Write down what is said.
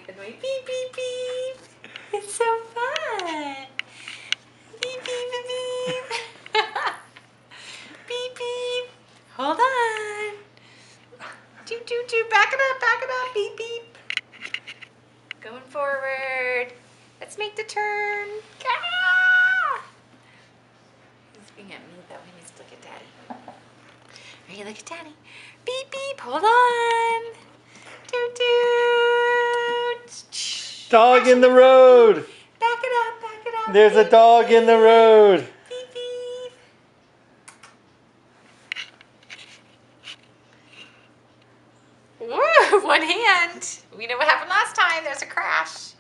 And we beep, beep, beep. It's so fun. Beep, beep, beep, beep. Beep, beep. Hold on. Toot, toot, toot. Back it up, beep, beep. Going forward. Let's make the turn. Ah! He's being at me though. He needs to look at Daddy. Ready, look at Daddy. Beep, beep. Hold on. Toot, toot. Dog in the road. Back it up, back it up. There's a dog in the road. Beep, beep. Woo, one hand. We know what happened last time. There's a crash.